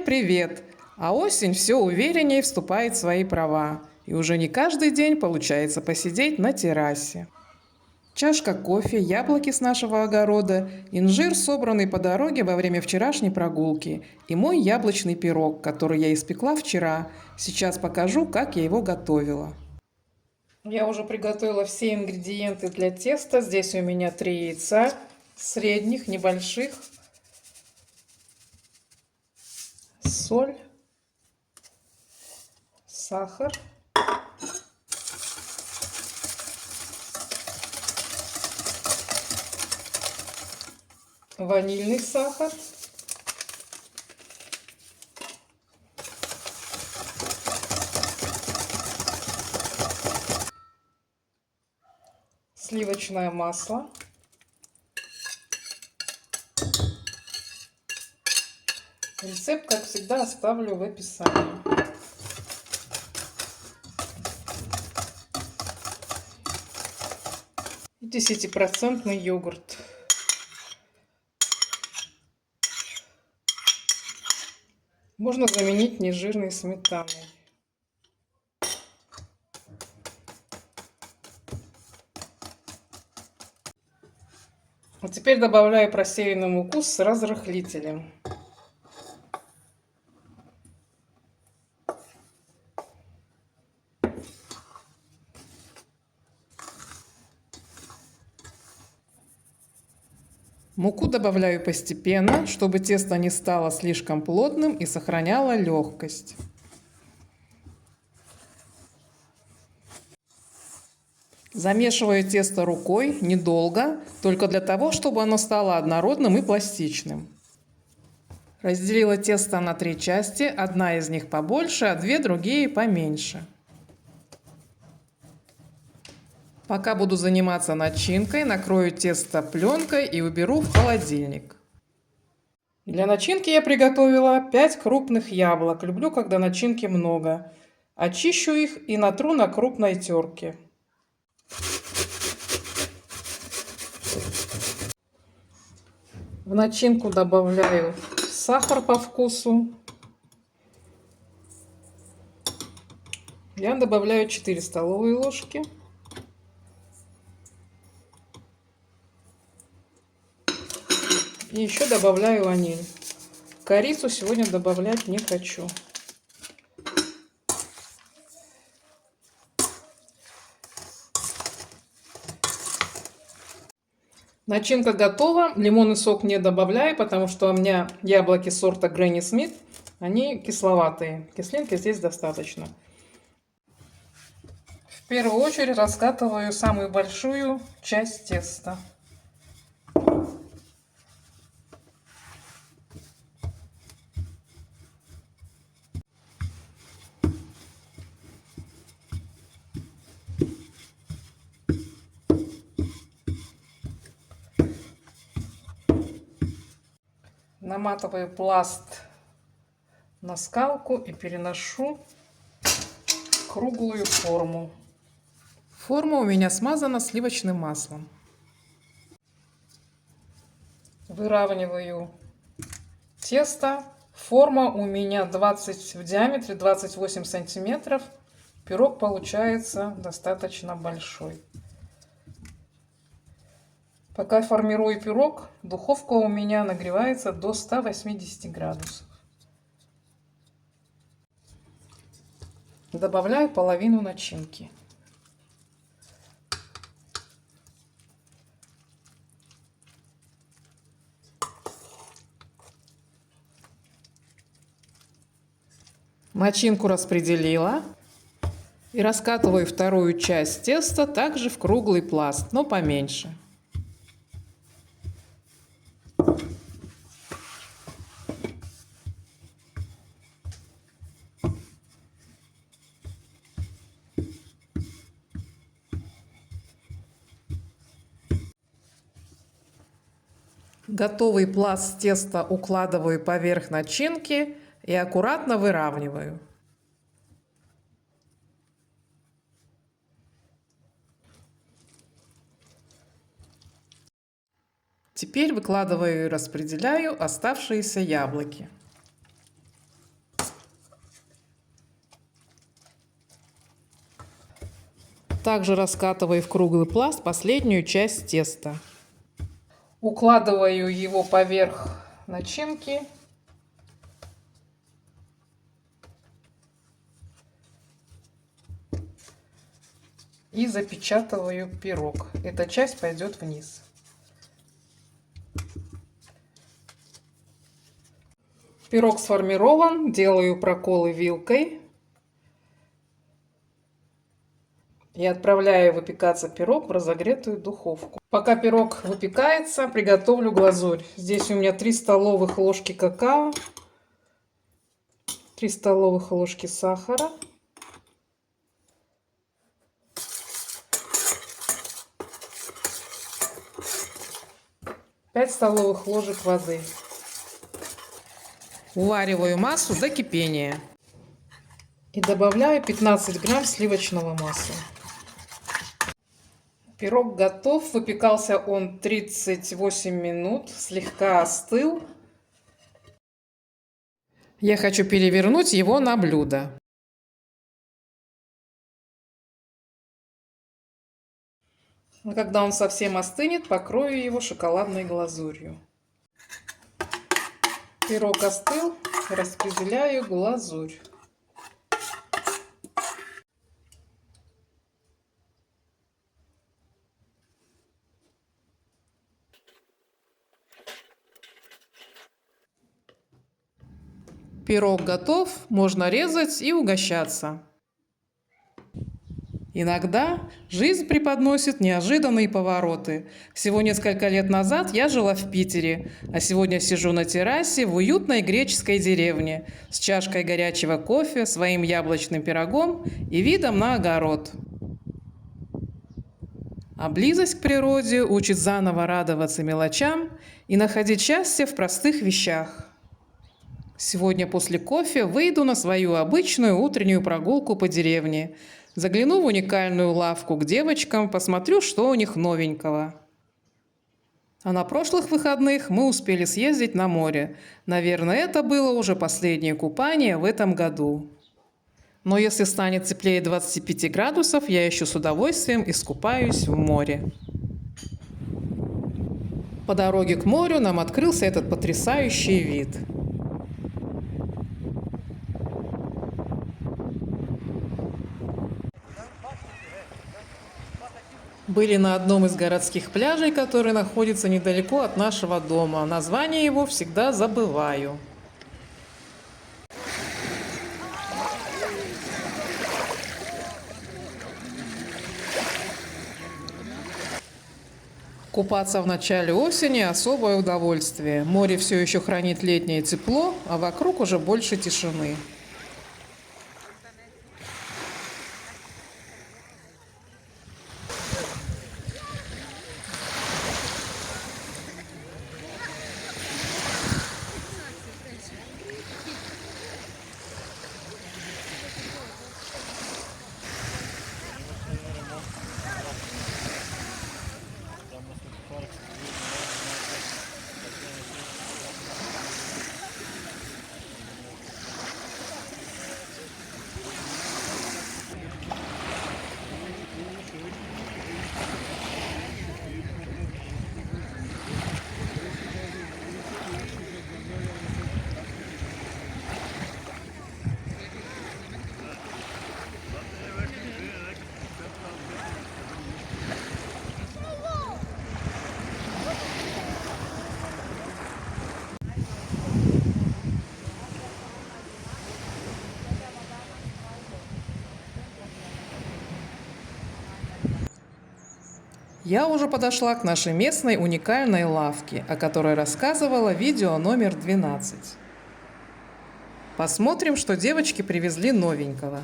Привет-привет! А осень все увереннее вступает в свои права. И уже не каждый день получается посидеть на террасе. Чашка кофе, яблоки с нашего огорода, инжир, собранный по дороге во время вчерашней прогулки, и мой яблочный пирог, который я испекла вчера. Сейчас покажу, как я его готовила. Я уже приготовила все ингредиенты для теста. Здесь у меня 3 яйца, средних, небольших, соль, сахар, ванильный сахар, сливочное масло, рецепт, как всегда, оставлю в описании. И 10% йогурт. Можно заменить нежирной сметаной. А теперь добавляю просеянную муку с разрыхлителем. Муку добавляю постепенно, чтобы тесто не стало слишком плотным и сохраняло легкость. Замешиваю тесто рукой недолго, только для того, чтобы оно стало однородным и пластичным. Разделила тесто на 3 части, одна из них побольше, а 2 другие поменьше. Пока буду заниматься начинкой, накрою тесто пленкой и уберу в холодильник. Для начинки я приготовила 5 крупных яблок. Люблю, когда начинки много. Очищу их и натру на крупной терке. В начинку добавляю сахар по вкусу. Я добавляю 4 столовые ложки. И еще добавляю ваниль. Корицу сегодня добавлять не хочу. Начинка готова. Лимонный сок не добавляю, потому что у меня яблоки сорта Granny Smith. Они кисловатые. Кислинки здесь достаточно. В первую очередь раскатываю самую большую часть теста. Наматываю пласт на скалку и переношу в круглую форму. Форма у меня смазана сливочным маслом. Выравниваю тесто. Форма у меня 20 в диаметре, 28 сантиметров. Пирог получается достаточно большой. Пока формирую пирог, духовка у меня нагревается до 180 градусов. Добавляю половину начинки. Начинку распределила и раскатываю вторую часть теста также в круглый пласт, но поменьше. Готовый пласт теста укладываю поверх начинки и аккуратно выравниваю. Теперь выкладываю и распределяю оставшиеся яблоки. Также раскатываю в круглый пласт последнюю часть теста. Укладываю его поверх начинки. И запечатываю пирог. Эта часть пойдет вниз. Пирог сформирован. Делаю проколы вилкой. И отправляю выпекаться пирог в разогретую духовку. Пока пирог выпекается, приготовлю глазурь. Здесь у меня 3 столовых ложки какао, 3 столовых ложки сахара, 5 столовых ложек воды. Увариваю массу до кипения. И добавляю 15 грамм сливочного масла. Пирог готов. Выпекался он 38 минут. Слегка остыл. Я хочу перевернуть его на блюдо. А когда он совсем остынет, покрою его шоколадной глазурью. Пирог остыл. Распределяю глазурь. Пирог готов, можно резать и угощаться. Иногда жизнь преподносит неожиданные повороты. Всего несколько лет назад я жила в Питере, а сегодня сижу на террасе в уютной греческой деревне с чашкой горячего кофе, своим яблочным пирогом и видом на огород. А близость к природе учит заново радоваться мелочам и находить счастье в простых вещах. Сегодня после кофе выйду на свою обычную утреннюю прогулку по деревне. Загляну в уникальную лавку к девочкам, посмотрю, что у них новенького. А на прошлых выходных мы успели съездить на море. Наверное, это было уже последнее купание в этом году. Но если станет теплее 25 градусов, я еще с удовольствием искупаюсь в море. По дороге к морю нам открылся этот потрясающий вид. Были на одном из городских пляжей, который находится недалеко от нашего дома. Название его всегда забываю. Купаться в начале осени – особое удовольствие. Море все еще хранит летнее тепло, а вокруг уже больше тишины. Я уже подошла к нашей местной уникальной лавке, о которой рассказывала видео номер 12. Посмотрим, что девочки привезли новенького.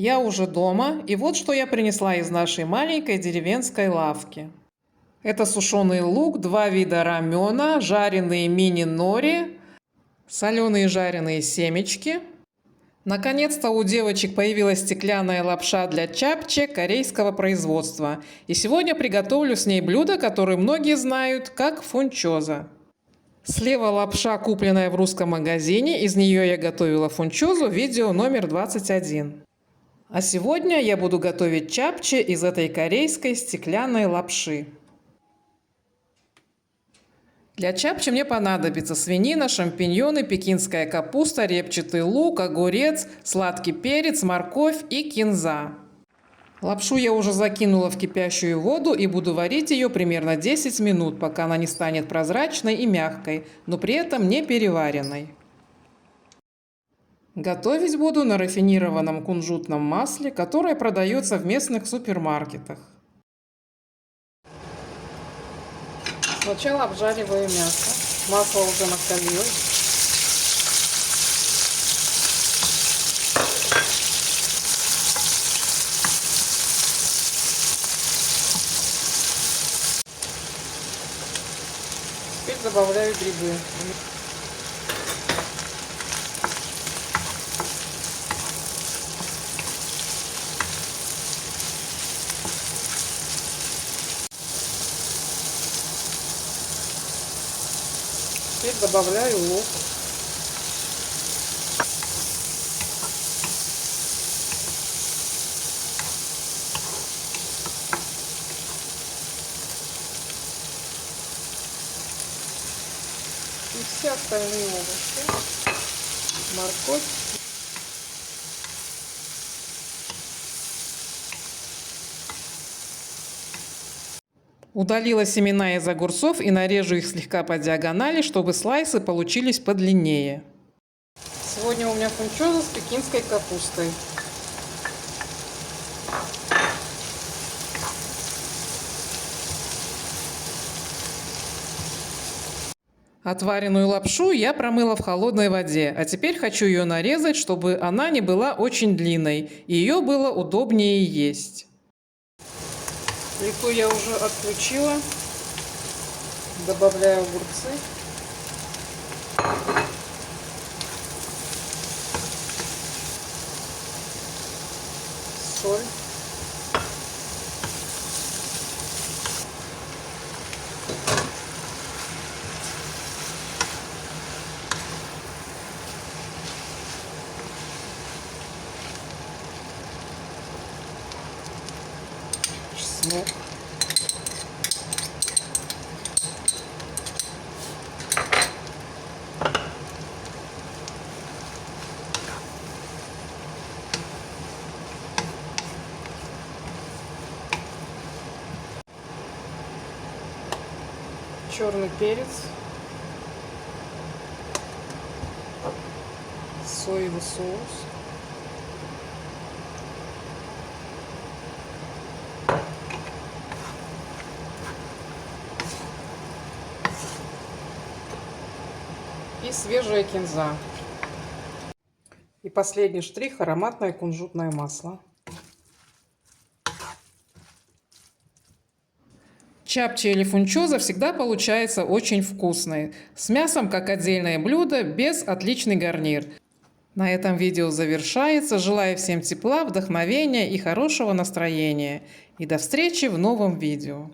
Я уже дома, и вот что я принесла из нашей маленькой деревенской лавки. Это сушеный лук, 2 вида рамена, жареные мини-нори, соленые жареные семечки. Наконец-то у девочек появилась стеклянная лапша для чапче корейского производства. И сегодня приготовлю с ней блюдо, которое многие знают, как фунчоза. Слева лапша, купленная в русском магазине, из нее я готовила фунчозу, видео номер 21. А сегодня я буду готовить чапче из этой корейской стеклянной лапши. Для чапче мне понадобится свинина, шампиньоны, пекинская капуста, репчатый лук, огурец, сладкий перец, морковь и кинза. Лапшу я уже закинула в кипящую воду и буду варить ее примерно 10 минут, пока она не станет прозрачной и мягкой, но при этом не переваренной. Готовить буду на рафинированном кунжутном масле, которое продается в местных супермаркетах. Сначала обжариваю мясо. Масло уже накалилось. Теперь добавляю грибы. Теперь добавляю лук. И все остальные овощи. Морковь. Удалила семена из огурцов и нарежу их слегка по диагонали, чтобы слайсы получились подлиннее. Сегодня у меня фунчоза с пекинской капустой. Отваренную лапшу я промыла в холодной воде, а теперь хочу ее нарезать, чтобы она не была очень длинной, и ее было удобнее есть. Плиту я уже отключила. Добавляю огурцы. Соль. Чеснок. Черный перец. Соевый соус. И свежая кинза. И последний штрих — ароматное кунжутное масло. Чапче или фунчоза всегда получается очень вкусной. С мясом как отдельное блюдо, без отличный гарнир. На этом видео завершается. Желаю всем тепла, вдохновения и хорошего настроения. И до встречи в новом видео.